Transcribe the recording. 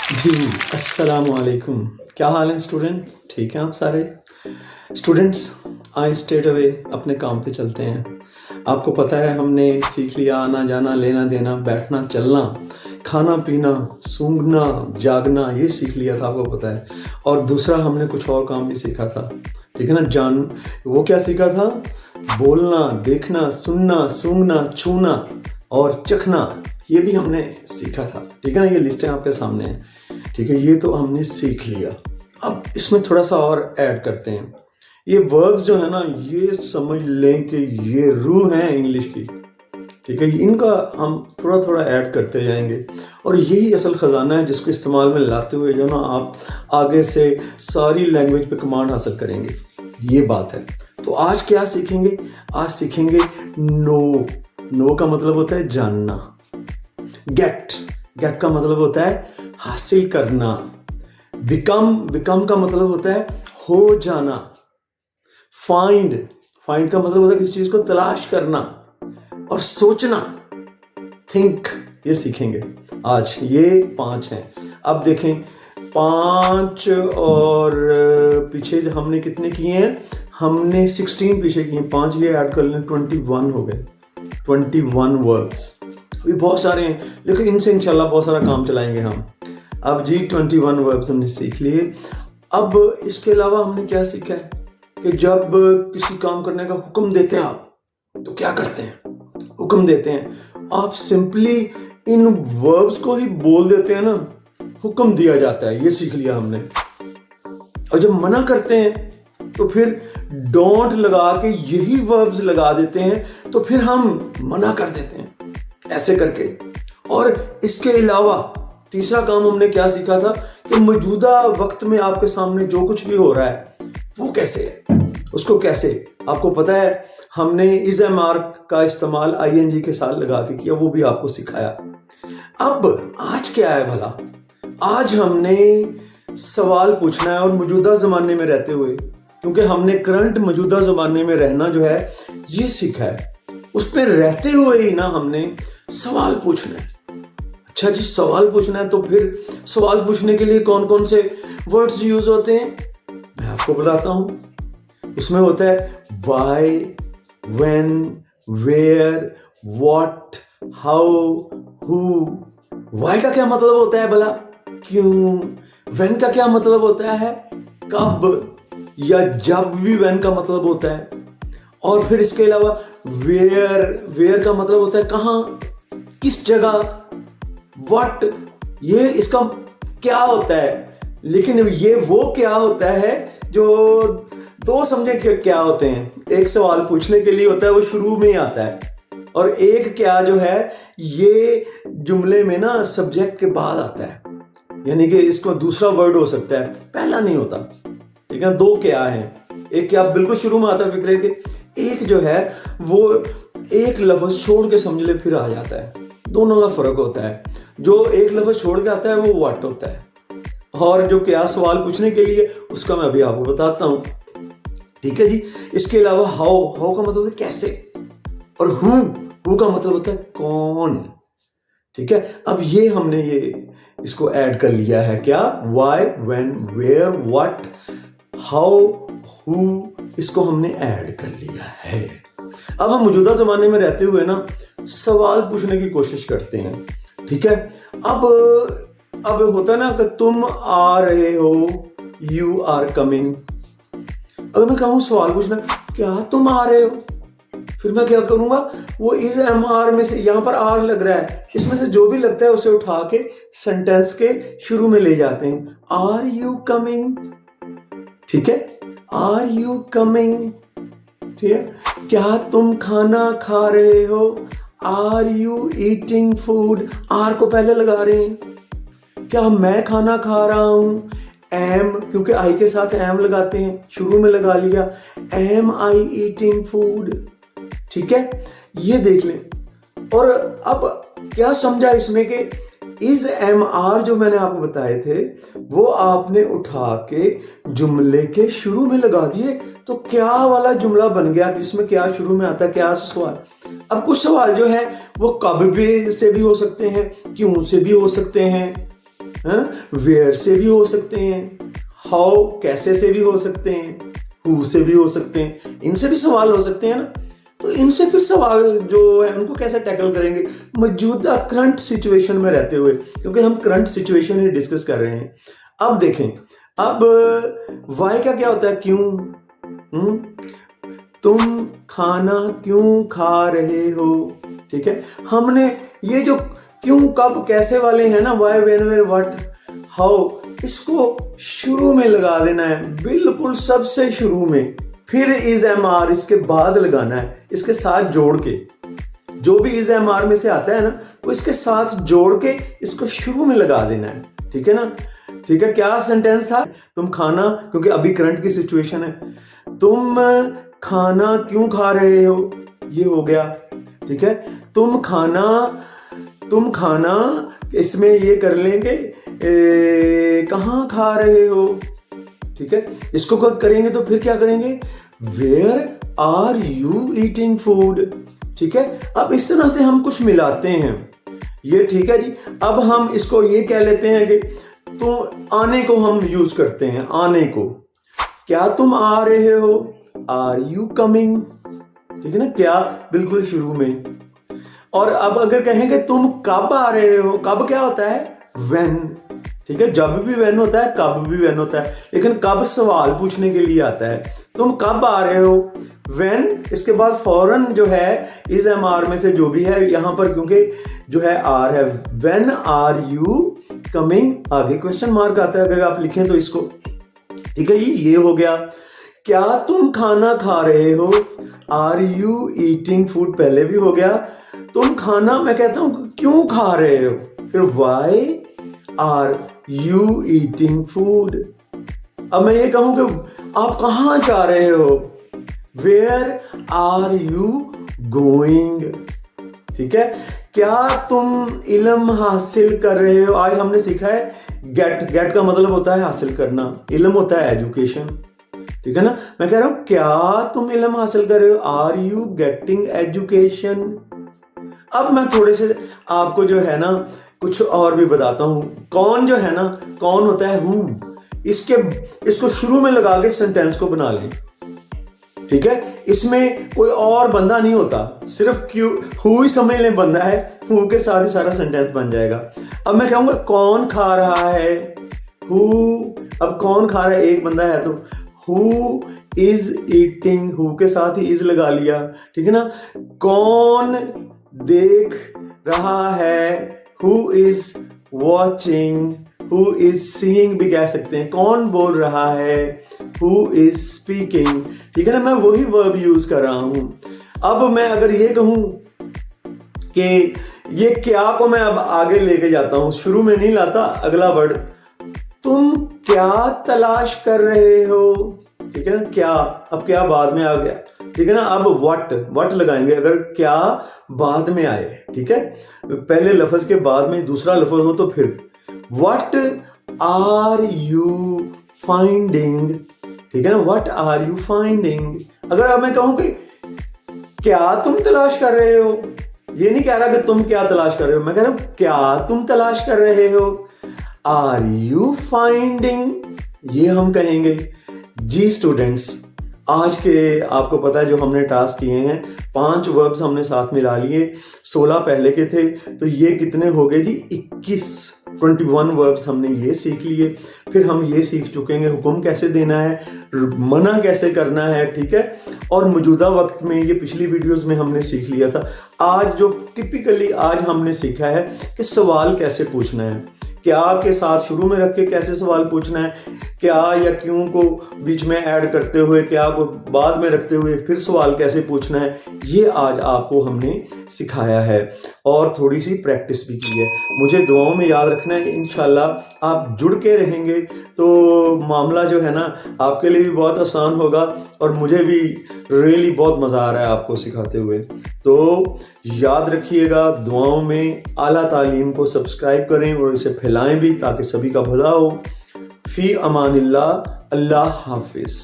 जी, अस्सलामुअलैकुम। क्या हाल है स्टूडेंट्स? ठीक हैं आप सारे? स्टूडेंट्स, आइए स्ट्रेट अवे अपने काम पे चलते हैं। आपको पता है हमने सीख लिया आना-जाना, लेना-देना, बैठना, चलना, खाना-पीना, सूंघना, जागना ये सीख लिया था आपको पता है। और दूसरा हमने कुछ और काम भी सीखा था, ठीक है ना? वो क्या सीखा था? बोलना, देखना, सुनना, सूंघना, छूना और चखना, ये भी हमने सीखा था, ठीक है ना? ये लिस्टें आपके सामने हैं, ठीक है? ये तो हमने सीख लिया। अब इसमें थोड़ा सा और ऐड करते हैं। ये वर्ब्स जो है ना, ये समझ लें कि ये रूह है इंग्लिश की, ठीक है? इनका हम थोड़ा थोड़ा ऐड करते जाएंगे और यही असल खजाना है जिसको इस्तेमाल में लाते हुए जो ना आप आगे से सारी लैंग्वेज पे कमांड हासिल करेंगे, ये बात है। तो आज क्या सीखेंगे? आज सीखेंगे नो। नो का मतलब होता है जानना। गेट, गेट का मतलब होता है हासिल करना। बिकम, बिकम का मतलब होता है हो जाना। फाइंड, फाइंड का मतलब होता है किसी चीज को तलाश करना। और सोचना, थिंक, ये सीखेंगे आज। ये 5 हैं। अब देखें 5 और पीछे हमने कितने किए हैं? हमने 16 पीछे किए, 5 ये ऐड कर लें 21 हो गए। 21 वर्ड्स, ये बहुत सारे हैं लेकिन इनसे इंशाल्लाह बहुत सारा काम चलाएंगे हम। अब जी 21 वर्ब्स हमने सीख लिए। अब इसके अलावा हमने क्या सीखा है कि जब किसी काम करने का हुक्म देते हैं आप, तो क्या करते हैं? हुक्म देते हैं आप सिंपली इन वर्ब्स को ही बोल देते हैं ना, हुक्म दिया जाता है, ये सीख लिया हमने। और जब मना करते हैं तो फिर डोंट लगा के यही वर्ब्स लगा देते हैं, तो फिर हम मना कर देते हैं ऐसे करके। और इसके अलावा तीसरा काम हमने क्या सीखा था कि मौजूदा वक्त में आपके सामने जो कुछ भी हो रहा है वो कैसे है, उसको कैसे, आपको पता है हमने इज एम आर का इस्तेमाल आईएनजी के साथ लगा के किया, वो भी आपको सिखाया। अब आज क्या है भला? आज हमने सवाल पूछना है और मौजूदा जमाने में रहते हुए, क्योंकि हमने करंट मौजूदा जमाने में रहना जो है ये सीखा है, उस पर रहते हुए ही ना हमने सवाल पूछना है। अच्छा जी, सवाल पूछना है तो फिर सवाल पूछने के लिए कौन कौन से वर्ड्स यूज होते हैं मैं आपको बताता हूं। उसमें होता है why, when, where, what, how, who. Why का क्या मतलब होता है भला? क्यों। व्हेन का क्या मतलब होता है? कब या जब भी व्हेन का मतलब होता है। और फिर इसके अलावा वेयर, वेयर का मतलब होता है कहां, किस जगह। व्हाट, ये इसका क्या होता है, लेकिन ये वो क्या होता है जो दो समझे क्या होते हैं। एक सवाल पूछने के लिए होता है, वो शुरू में ही आता है, और एक क्या जो है ये जुमले में ना सब्जेक्ट के बाद आता है, यानी कि इसको दूसरा वर्ड हो सकता है, पहला नहीं होता, ठीक है? दो क्या है, एक क्या बिल्कुल शुरू में आता है फिक्रे के, एक जो है वो एक लफ्ज छोड़ के समझ ले फिर आ जाता है। दोनों का फर्क होता है। जो एक लफ्ज छोड़ के आता है वो व्हाट होता है, और जो क्या सवाल पूछने के लिए उसका मैं अभी आपको बताता हूं, ठीक है जी? इसके अलावा हाउ, हाउ का मतलब है कैसे, और हु का मतलब होता है कौन, ठीक है? अब ये हमने ये इसको ऐड कर लिया है क्या? Why, when, where, what, how, who, इसको हमने ऐड कर लिया है। अब हम मौजूदा जमाने में रहते हुए ना सवाल पूछने की कोशिश करते हैं, ठीक है? अब होता है ना कि तुम आ रहे हो, यू आर कमिंग। अगर मैं कहूं सवाल पूछना, क्या तुम आ रहे हो, फिर मैं क्या करूंगा? वो इज एम आर में से, यहां पर आर लग रहा है, इसमें से जो भी लगता है उसे उठा के सेंटेंस के शुरू में ले जाते हैं। आर यू कमिंग, ठीक है? आर यू कमिंग, ठीक है? क्या तुम खाना खा रहे हो? Are you eating food, are को पहले लगा रहे हैं। क्या मैं खाना खा रहा हूं? एम, क्योंकि आई के साथ एम लगाते हैं, शुरू में लगा लिया, एम आई ईटिंग फूड, ठीक है? ये देख लें। और अब क्या समझा इसमें कि इज एम आर जो मैंने आपको बताए थे वो आपने उठा के जुमले के शुरू में लगा दिए, तो क्या वाला जुमला बन गया जिसमें क्या शुरू में आता है, क्या सवाल। अब कुछ सवाल जो है वो कब भी से भी हो सकते हैं, क्यों से भी हो सकते हैं, वेयर से भी हो सकते हैं, हाउ कैसे से भी हो सकते हैं, हु से भी हो सकते हैं, इनसे भी सवाल हो सकते हैं ना। तो इनसे फिर सवाल जो है उनको कैसे टैकल करेंगे मौजूदा करंट सिचुएशन में रहते हुए, क्योंकि हम करंट सिचुएशन ही डिस्कस कर रहे हैं। अब देखें, अब वाई का क्या होता है, क्यों। तुम खाना क्यों खा रहे हो, ठीक है। हमने ये जो क्यों कब कैसे वाले हैं ना, why when where what how, इसको शुरू में लगा देना है, बिल्कुल सबसे शुरू में। फिर इज एम आर इसके बाद लगाना है, इसके साथ जोड़ के। जो भी इज एम आर में से आता है ना, वो इसके साथ जोड़ के इसको शुरू में लगा देना है, ठीक है ना। ठीक है, क्या सेंटेंस था, तुम खाना, क्योंकि अभी करंट की सिचुएशन है, तुम खाना क्यों खा रहे हो, ये हो गया, ठीक है। तुम खाना इसमें ये कर लेंगे, कहाँ खा रहे हो, ठीक है। इसको करेंगे तो फिर क्या करेंगे, where are you eating food, ठीक है। अब इस तरह से हम कुछ मिलाते हैं, ये ठीक है जी। अब हम इसको ये कह लेते हैं कि तो आने को हम यूज करते हैं, आने को, क्या तुम आ रहे हो, आर यू कमिंग, ठीक है ना, क्या बिल्कुल शुरू में। और अब अगर कहेंगे तुम कब आ रहे हो, कब क्या होता है, व्हेन, ठीक है। जब भी व्हेन होता है, कब भी व्हेन होता है, लेकिन कब सवाल पूछने के लिए आता है, तुम कब आ रहे हो, व्हेन, इसके बाद फौरन जो है इज एम आर में से जो भी है यहां पर, क्योंकि जो है आर है, व्हेन आर यू कमिंग, आगे क्वेश्चन मार्क आता है अगर आप लिखें तो इसको, ठीक है जी। ये हो गया, क्या तुम खाना खा रहे हो, आर यू ईटिंग फूड पहले भी हो गया। तुम खाना, मैं कहता हूं क्यों खा रहे हो, फिर why are you eating food. अब मैं ये कहूं कि आप कहां जा रहे हो, वेयर आर यू गोइंग, ठीक है। क्या तुम इल्म हासिल कर रहे हो, आज हमने सीखा है गेट का मतलब होता है हासिल करना, इल्म होता है एजुकेशन, ठीक है ना। मैं कह रहा हूं क्या तुम इल्म हासिल कर रहे हो, आर यू गेटिंग एजुकेशन। अब मैं थोड़े से आपको जो है ना कुछ और भी बताता हूं। कौन जो है ना, कौन होता है हु, इसको शुरू में लगा के सेंटेंस को बना लें, ठीक है। इसमें कोई और बंदा नहीं होता, सिर्फ क्यों हु ही समझ लें बंदा है, हु के साथ ही सारा सेंटेंस बन जाएगा। अब मैं कहूंगा कौन खा रहा है, हु, अब कौन खा रहा है, एक बंदा है तो हु इज ईटिंग, हु के साथ ही इज लगा लिया, ठीक है ना। कौन देख रहा है, who is watching, who is seeing भी कह सकते हैं। कौन बोल रहा है, हु इज स्पीकिंग, ठीक है ना। मैं वही वर्ब यूज कर रहा हूं। अब मैं अगर ये कहूं कि ये क्या को मैं अब आगे लेके जाता हूं, शुरू में नहीं लाता, अगला वर्ड, तुम क्या तलाश कर रहे हो, ठीक है ना। क्या, अब क्या बाद में आ गया, ठीक है ना। अब व्हाट लगाएंगे अगर क्या बाद में आए, ठीक है। पहले लफ्ज के बाद में दूसरा लफ्ज हो तो फिर व्हाट आर यू फाइंडिंग, ठीक है ना। What are you finding. अगर अब मैं कहूं कि क्या तुम तलाश कर रहे हो, ये नहीं कह रहा कि तुम क्या तलाश कर रहे हो, मैं कह रहा हूं क्या तुम तलाश कर रहे हो, आर यू फाइंडिंग, ये हम कहेंगे जी। स्टूडेंट्स, आज के आपको पता है जो हमने टास्क किए हैं, 5 वर्ब्स हमने साथ मिला लिए, 16 पहले के थे, तो ये कितने हो गए जी, 21 वर्ब्स हमने ये सीख लिए। फिर हम ये सीख चुके हैं हुक्म कैसे देना है, मना कैसे करना है, ठीक है। और मौजूदा वक्त में, ये पिछली वीडियोस में हमने सीख लिया था। आज जो टिपिकली आज हमने सीखा है कि सवाल कैसे पूछना है, क्या के साथ शुरू में रख के कैसे सवाल पूछना है, क्या या क्यों को बीच में ऐड करते हुए, क्या को बाद में रखते हुए फिर सवाल कैसे पूछना है, ये आज आपको हमने सिखाया है और थोड़ी सी प्रैक्टिस भी की है। मुझे दुआओं में याद रखना है कि इंशाल्लाह आप जुड़ के रहेंगे तो मामला जो है ना आपके लिए भी बहुत आसान होगा और मुझे भी रियली बहुत मज़ा आ रहा है आपको सिखाते हुए। तो याद रखिएगा, दुआओं में आला तालीम को सब्सक्राइब करें और इसे फैलाएं भी ताकि सभी का भला हो। फी अमानिल्लाह, अल्लाह हाफिज।